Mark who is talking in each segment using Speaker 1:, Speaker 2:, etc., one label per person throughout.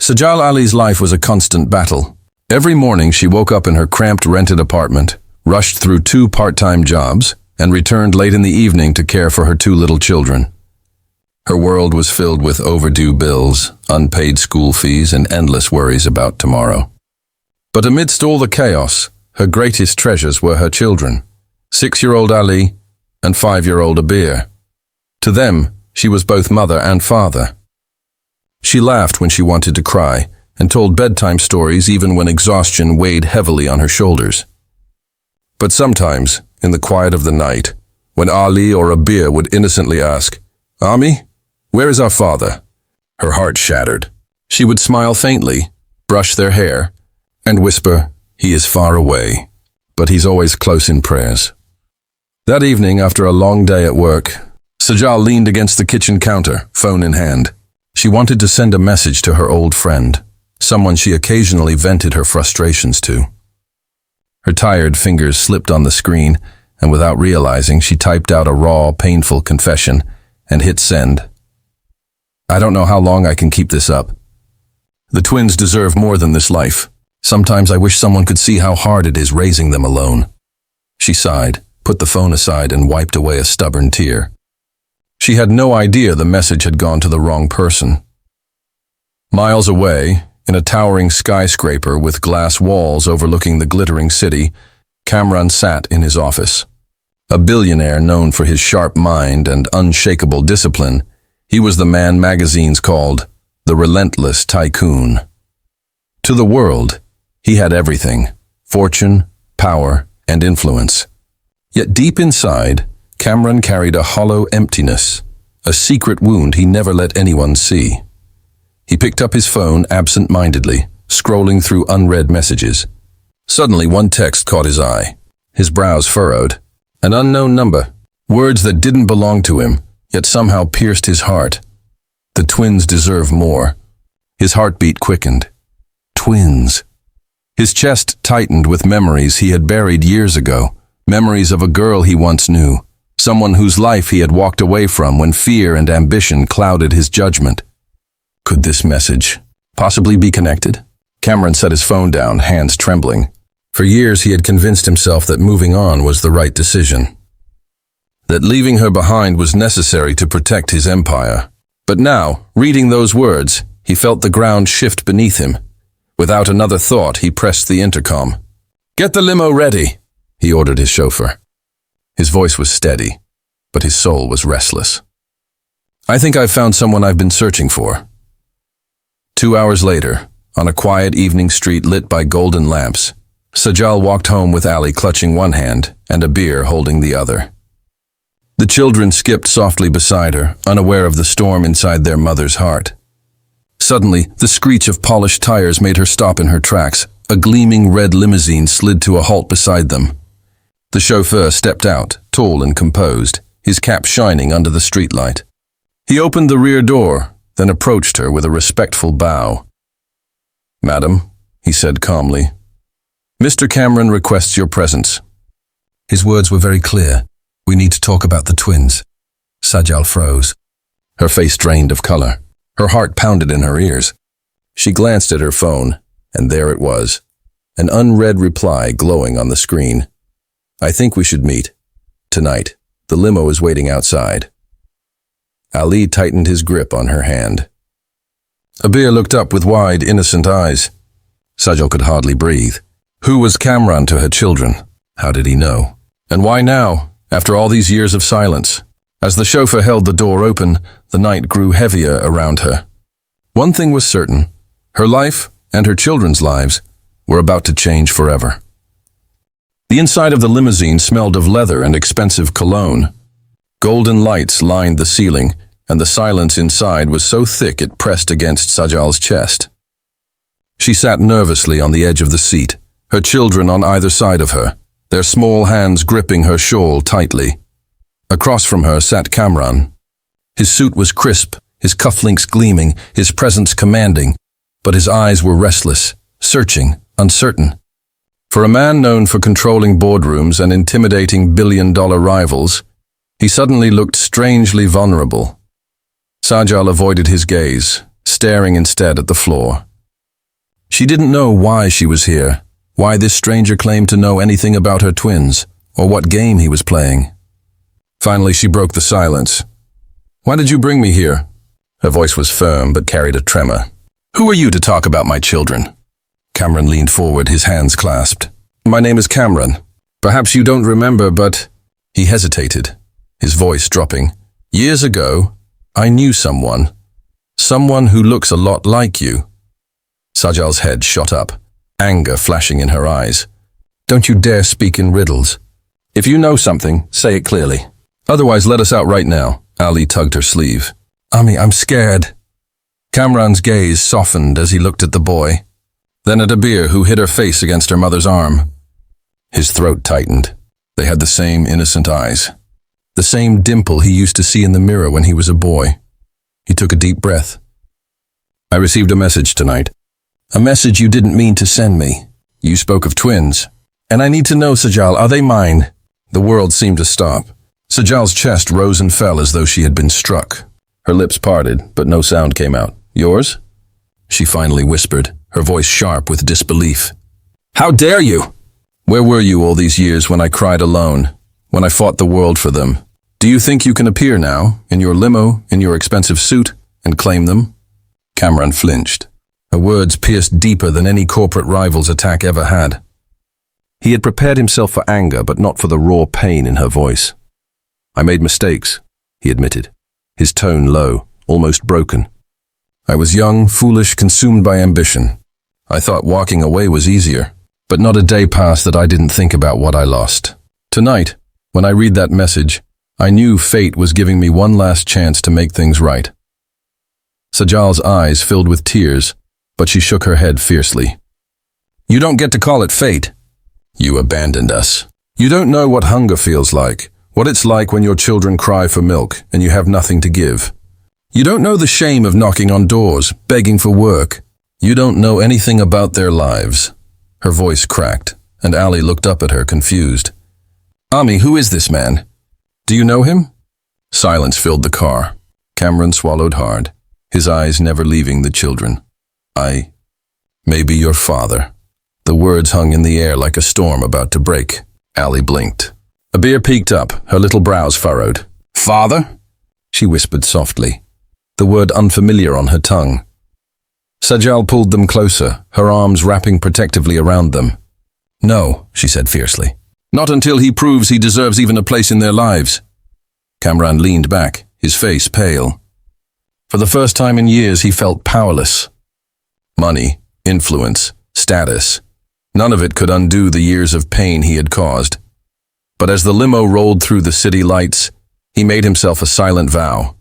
Speaker 1: Sajal Ali's life was a constant battle. Every morning she woke up in her cramped rented apartment, rushed through 2 part-time jobs, and returned late in the evening to care for her 2 little children. Her world was filled with overdue bills, unpaid school fees, and endless worries about tomorrow. But amidst all the chaos, her greatest treasures were her children, 6-year-old Ali and 5-year-old Abir. To them, she was both mother and father. She laughed when she wanted to cry, and told bedtime stories even when exhaustion weighed heavily on her shoulders. But sometimes, in the quiet of the night, when Ali or Abir would innocently ask, "Ami, where is our father?" her heart shattered. She would smile faintly, brush their hair, and whisper, "He is far away, but he's always close in prayers." That evening, after a long day at work, Sajal leaned against the kitchen counter, phone in hand. She wanted to send a message to her old friend, someone she occasionally vented her frustrations to. Her tired fingers slipped on the screen, and without realizing, she typed out a raw, painful confession and hit send. "I don't know how long I can keep this up. The twins deserve more than this life. Sometimes I wish someone could see how hard it is raising them alone." She sighed, put the phone aside, and wiped away a stubborn tear. She had no idea the message had gone to the wrong person. Miles away, in a towering skyscraper with glass walls overlooking the glittering city, Kamran sat in his office. A billionaire known for his sharp mind and unshakable discipline, he was the man magazines called the relentless tycoon. To the world, he had everything: fortune, power, and influence. Yet deep inside, Kamran carried a hollow emptiness, a secret wound he never let anyone see. He picked up his phone absent-mindedly, scrolling through unread messages. Suddenly, one text caught his eye. His brows furrowed. An unknown number, words that didn't belong to him, yet somehow pierced his heart. The twins deserve more. His heartbeat quickened. Twins. His chest tightened with memories he had buried years ago, memories of a girl he once knew, someone whose life he had walked away from when fear and ambition clouded his judgment. Could this message possibly be connected? Kamran set his phone down, hands trembling. For years he had convinced himself that moving on was the right decision, that leaving her behind was necessary to protect his empire. But now, reading those words, he felt the ground shift beneath him. Without another thought, he pressed the intercom. "Get the limo ready," he ordered his chauffeur. His voice was steady, but his soul was restless. "I think I've found someone I've been searching for." 2 hours later, on a quiet evening street lit by golden lamps, Sajal walked home with Ali clutching one hand and Abir holding the other. The children skipped softly beside her, unaware of the storm inside their mother's heart. Suddenly, the screech of polished tires made her stop in her tracks. A gleaming red limousine slid to a halt beside them. The chauffeur stepped out, tall and composed, his cap shining under the streetlight. He opened the rear door, then approached her with a respectful bow. "Madam," he said calmly, "Mr. Kamran requests your presence." His words were very clear. "We need to talk about the twins." Sajal froze. Her face drained of color. Her heart pounded in her ears. She glanced at her phone, and there it was, an unread reply glowing on the screen. "I think we should meet. Tonight. The limo is waiting outside." Ali tightened his grip on her hand. Abir looked up with wide, innocent eyes. Sajal could hardly breathe. Who was Kamran to her children? How did he know? And why now, after all these years of silence? As the chauffeur held the door open, the night grew heavier around her. One thing was certain. Her life, and her children's lives, were about to change forever. The inside of the limousine smelled of leather and expensive cologne. Golden lights lined the ceiling, and the silence inside was so thick it pressed against Sajal's chest. She sat nervously on the edge of the seat, her children on either side of her, their small hands gripping her shawl tightly. Across from her sat Kamran. His suit was crisp, his cufflinks gleaming, his presence commanding, but his eyes were restless, searching, uncertain. For a man known for controlling boardrooms and intimidating billion-dollar rivals, he suddenly looked strangely vulnerable. Sajal avoided his gaze, staring instead at the floor, She didn't know why she was here, why this stranger claimed to know anything about her twins, or what game he was playing. Finally, she broke the silence. "Why did you bring me here?" Her voice was firm but carried a tremor. "Who are you to talk about my children?" Kamran leaned forward, his hands clasped. "My name is Kamran. Perhaps you don't remember, but—" He hesitated, his voice dropping. "Years ago, I knew someone who looks a lot like you." Sajal's head shot up, anger flashing in her eyes. "Don't you dare speak in riddles. If you know something, say it clearly. Otherwise, let us out right now." Ali tugged her sleeve. "Ami, I'm scared." Kamran's gaze softened as he looked at the boy, then at Abir, who hid her face against her mother's arm. His throat tightened. They had the same innocent eyes, the same dimple he used to see in the mirror when he was a boy. He took a deep breath. "I received a message tonight. A message you didn't mean to send me. You spoke of twins. And I need to know, Sajal, are they mine?" The world seemed to stop. Sajal's chest rose and fell as though she had been struck. Her lips parted, but no sound came out. "Yours?" she finally whispered, her voice sharp with disbelief. "How dare you? Where were you all these years when I cried alone, when I fought the world for them? Do you think you can appear now, in your limo, in your expensive suit, and claim them?" Kamran flinched. Her words pierced deeper than any corporate rival's attack ever had. He had prepared himself for anger, but not for the raw pain in her voice. "I made mistakes," he admitted, his tone low, almost broken. "I was young, foolish, consumed by ambition. I thought walking away was easier, but not a day passed that I didn't think about what I lost. Tonight, when I read that message, I knew fate was giving me one last chance to make things right." Sajal's eyes filled with tears, but she shook her head fiercely. "You don't get to call it fate. You abandoned us. You don't know what hunger feels like, what it's like when your children cry for milk and you have nothing to give. You don't know the shame of knocking on doors, begging for work. You don't know anything about their lives." Her voice cracked, and Ali looked up at her, confused. "Ami, who is this man? Do you know him?" Silence filled the car. Kamran swallowed hard, his eyes never leaving the children. Maybe your father." The words hung in the air like a storm about to break. Ali blinked. Abir peeked up, her little brows furrowed. "Father?" she whispered softly, the word unfamiliar on her tongue. Sajal pulled them closer, her arms wrapping protectively around them. "No," she said fiercely. "Not until he proves he deserves even a place in their lives." Kamran leaned back, his face pale. For the first time in years, he felt powerless. Money, influence, status. None of it could undo the years of pain he had caused. But as the limo rolled through the city lights, he made himself a silent vow.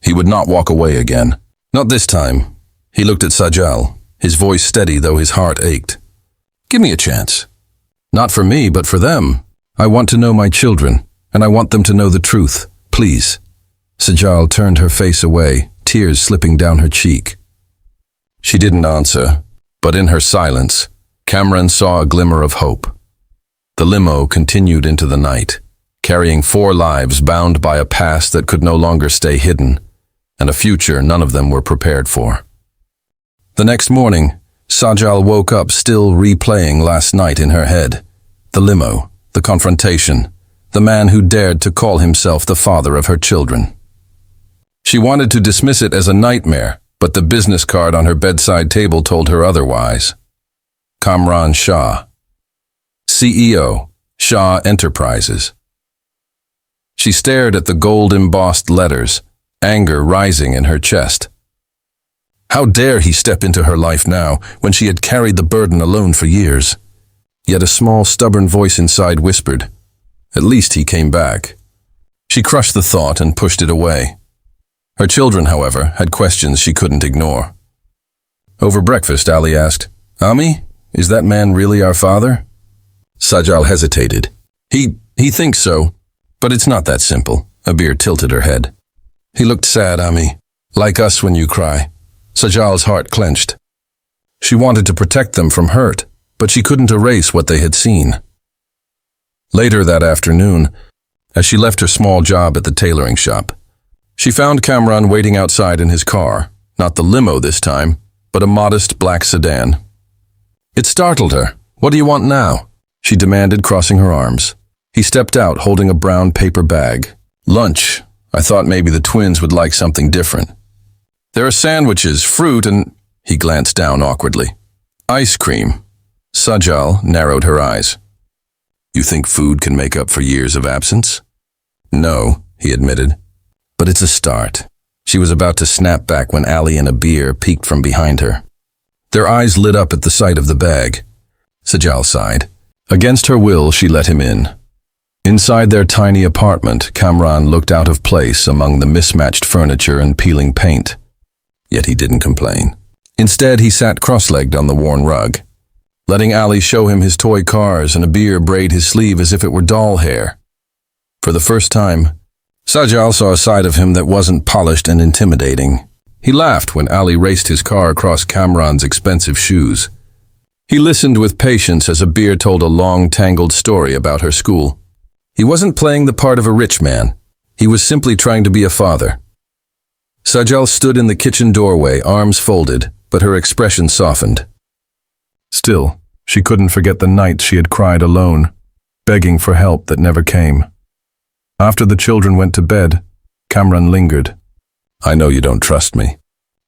Speaker 1: He would not walk away again. Not this time. He looked at Sajal, his voice steady though his heart ached. "Give me a chance. Not for me, but for them. I want to know my children, and I want them to know the truth. Please." Sajal turned her face away, tears slipping down her cheek. She didn't answer, but in her silence, Kamran saw a glimmer of hope. The limo continued into the night, carrying 4 lives bound by a past that could no longer stay hidden, and a future none of them were prepared for. The next morning, Sajal woke up still replaying last night in her head. The limo, the confrontation, the man who dared to call himself the father of her children. She wanted to dismiss it as a nightmare, but the business card on her bedside table told her otherwise. Kamran Shah, CEO, Shah Enterprises. She stared at the gold-embossed letters, anger rising in her chest. How dare he step into her life now, when she had carried the burden alone for years? Yet a small, stubborn voice inside whispered, "At least he came back." She crushed the thought and pushed it away. Her children, however, had questions she couldn't ignore. Over breakfast, Ali asked, "Ami, is that man really our father?" Sajal hesitated. He thinks so, but it's not that simple." Abir tilted her head. "He looked sad, Ami, like us when you cry." Sajal's heart clenched. She wanted to protect them from hurt, but she couldn't erase what they had seen. Later that afternoon, as she left her small job at the tailoring shop, she found Kamran waiting outside in his car, not the limo this time, but a modest black sedan. It startled her. "What do you want now?" she demanded, crossing her arms. He stepped out, holding a brown paper bag. "Lunch. I thought maybe the twins would like something different. There are sandwiches, fruit, and—" He glanced down awkwardly. "Ice cream." Sajal narrowed her eyes. "You think food can make up for years of absence?" "No," he admitted. "But it's a start." She was about to snap back when Ali and Abir peeked from behind her. Their eyes lit up at the sight of the bag. Sajal sighed. Against her will, she let him in. Inside their tiny apartment, Kamran looked out of place among the mismatched furniture and peeling paint. Yet he didn't complain. Instead, he sat cross-legged on the worn rug, letting Ali show him his toy cars and Abir braid his sleeve as if it were doll hair. For the first time, Sajal saw a side of him that wasn't polished and intimidating. He laughed when Ali raced his car across Kamran's expensive shoes. He listened with patience as Abir told a long, tangled story about her school. He wasn't playing the part of a rich man. He was simply trying to be a father. Sajal stood in the kitchen doorway, arms folded, but her expression softened. Still, she couldn't forget the nights she had cried alone, begging for help that never came. After the children went to bed, Kamran lingered. "I know you don't trust me."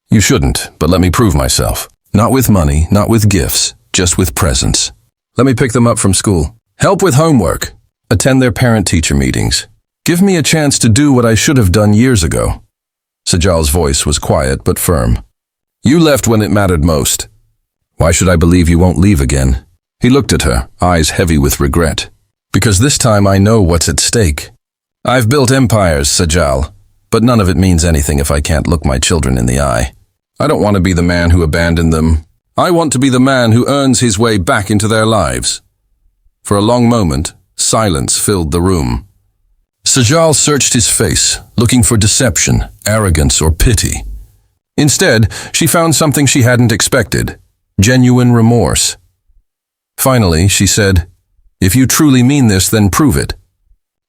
Speaker 1: "You shouldn't, but let me prove myself. Not with money, not with gifts, just with presence. Let me pick them up from school. Help with homework. Attend their parent-teacher meetings. Give me a chance to do what I should have done years ago." Sajal's voice was quiet but firm. "You left when it mattered most. Why should I believe you won't leave again?" He looked at her, eyes heavy with regret. "Because this time I know what's at stake. I've built empires, Sajal, but none of it means anything if I can't look my children in the eye. I don't want to be the man who abandoned them. I want to be the man who earns his way back into their lives." For a long moment, silence filled the room. Sajal searched his face, looking for deception, arrogance, or pity. Instead, she found something she hadn't expected: genuine remorse. Finally, she said, "If you truly mean this, then prove it.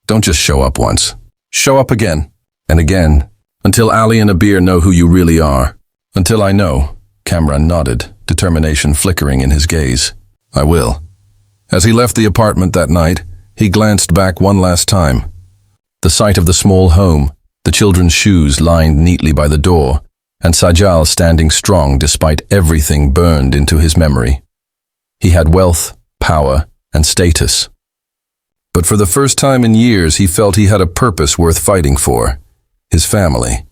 Speaker 1: Don't just show up once. Show up again, and again, until Ali and Abir know who you really are." "Until I know," Kamran nodded, determination flickering in his gaze. "I will." As he left the apartment that night, he glanced back one last time. The sight of the small home, the children's shoes lined neatly by the door, and Sajal standing strong despite everything burned into his memory. He had wealth, power, and status. But for the first time in years, he felt he had a purpose worth fighting for: his family.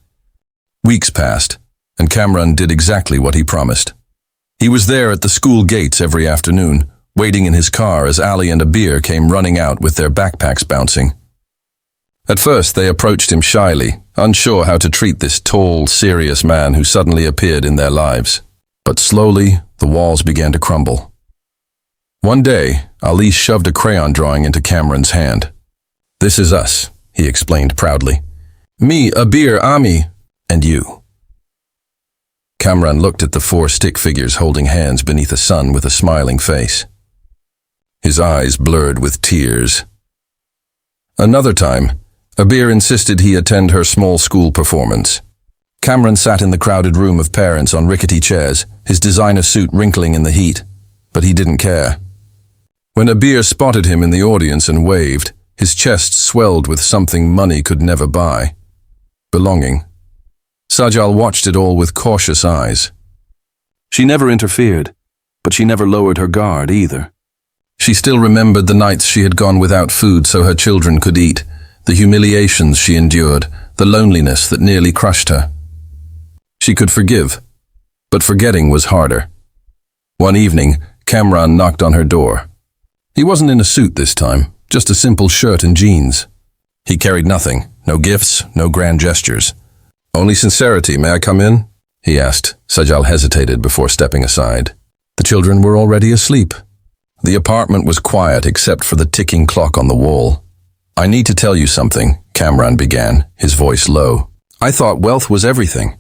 Speaker 1: Weeks passed, and Kamran did exactly what he promised. He was there at the school gates every afternoon, waiting in his car as Ali and Abir came running out with their backpacks bouncing. At first, they approached him shyly, unsure how to treat this tall, serious man who suddenly appeared in their lives. But slowly, the walls began to crumble. One day, Ali shoved a crayon drawing into Kamran's hand. "This is us," he explained proudly. "Me, Abir, Ami, and you." Kamran looked at the 4 stick figures holding hands beneath the sun with a smiling face. His eyes blurred with tears. Another time, Abir insisted he attend her small school performance. Kamran sat in the crowded room of parents on rickety chairs, his designer suit wrinkling in the heat, but he didn't care. When Abir spotted him in the audience and waved, his chest swelled with something money could never buy: belonging. Sajal watched it all with cautious eyes. She never interfered, but she never lowered her guard either. She still remembered the nights she had gone without food so her children could eat, the humiliations she endured, the loneliness that nearly crushed her. She could forgive, but forgetting was harder. One evening, Kamran knocked on her door. He wasn't in a suit this time, just a simple shirt and jeans. He carried nothing, no gifts, no grand gestures. "Only sincerity, may I come in?" he asked. Sajal hesitated before stepping aside. The children were already asleep. The apartment was quiet except for the ticking clock on the wall. "I need to tell you something," Kamran began, his voice low. "I thought wealth was everything.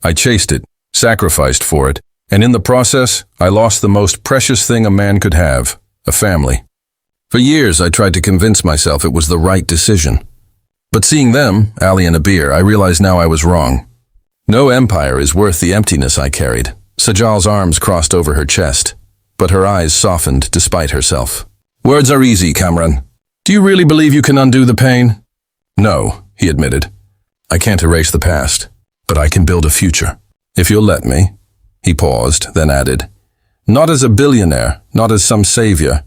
Speaker 1: I chased it, sacrificed for it, and in the process, I lost the most precious thing a man could have: a family. For years, I tried to convince myself it was the right decision. But seeing them, Ali and Abir, I realized now I was wrong. No empire is worth the emptiness I carried." Sajal's arms crossed over her chest. but her eyes softened despite herself. Words are easy, Kamran. Do you really believe you can undo the pain? No, he admitted. I can't erase the past, but I can build a future. If you'll let me. He paused, then added, not as a billionaire, not as some savior,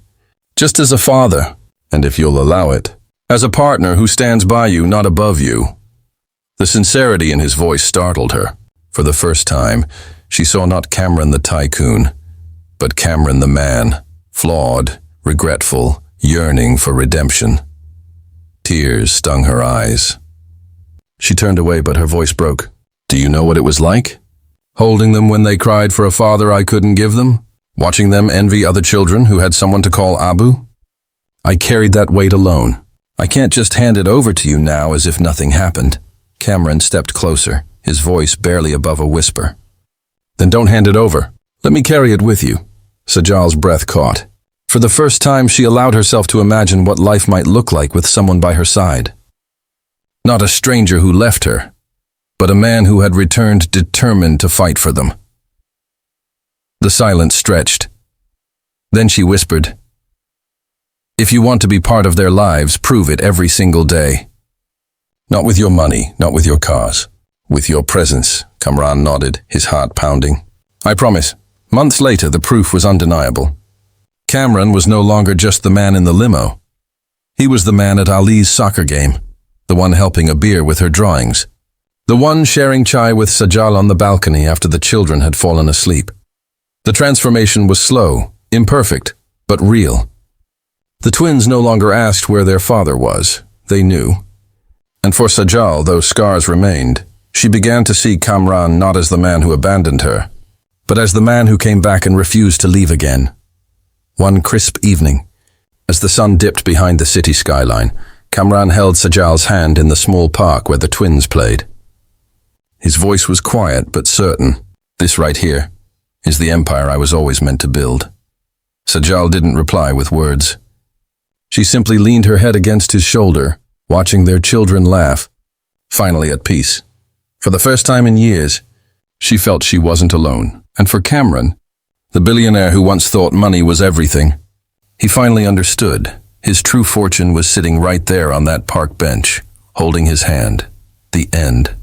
Speaker 1: just as a father, and if you'll allow it, as a partner who stands by you, not above you. The sincerity in his voice startled her. For the first time, she saw not Kamran the tycoon, but Kamran the man, flawed, regretful, yearning for redemption. Tears stung her eyes. She turned away, but her voice broke. Do you know what it was like? Holding them when they cried for a father I couldn't give them? Watching them envy other children who had someone to call Abu? I carried that weight alone. I can't just hand it over to you now as if nothing happened. Kamran stepped closer, his voice barely above a whisper. Then don't hand it over. Let me carry it with you. Sajal's breath caught. For the first time, she allowed herself to imagine what life might look like with someone by her side. Not a stranger who left her, but a man who had returned determined to fight for them. The silence stretched. Then she whispered, if you want to be part of their lives, prove it every single day. Not with your money, not with your cars. With your presence, Kamran nodded, his heart pounding. I promise. Months later, the proof was undeniable. Kamran was no longer just the man in the limo. He was the man at Ali's soccer game, the one helping a beer with her drawings, the one sharing chai with Sajal on the balcony after the children had fallen asleep. The transformation was slow, imperfect, but real. The twins no longer asked where their father was. They knew. And for Sajal, though scars remained, she began to see Kamran not as the man who abandoned her, but as the man who came back and refused to leave again. One crisp evening, as the sun dipped behind the city skyline, Kamran held Sajal's hand in the small park where the twins played. His voice was quiet but certain. This right here is the empire I was always meant to build. Sajal didn't reply with words. She simply leaned her head against his shoulder, watching their children laugh, finally at peace. For the first time in years, she felt she wasn't alone. And for Kamran, the billionaire who once thought money was everything, he finally understood. His true fortune was sitting right there on that park bench, holding his hand. The end.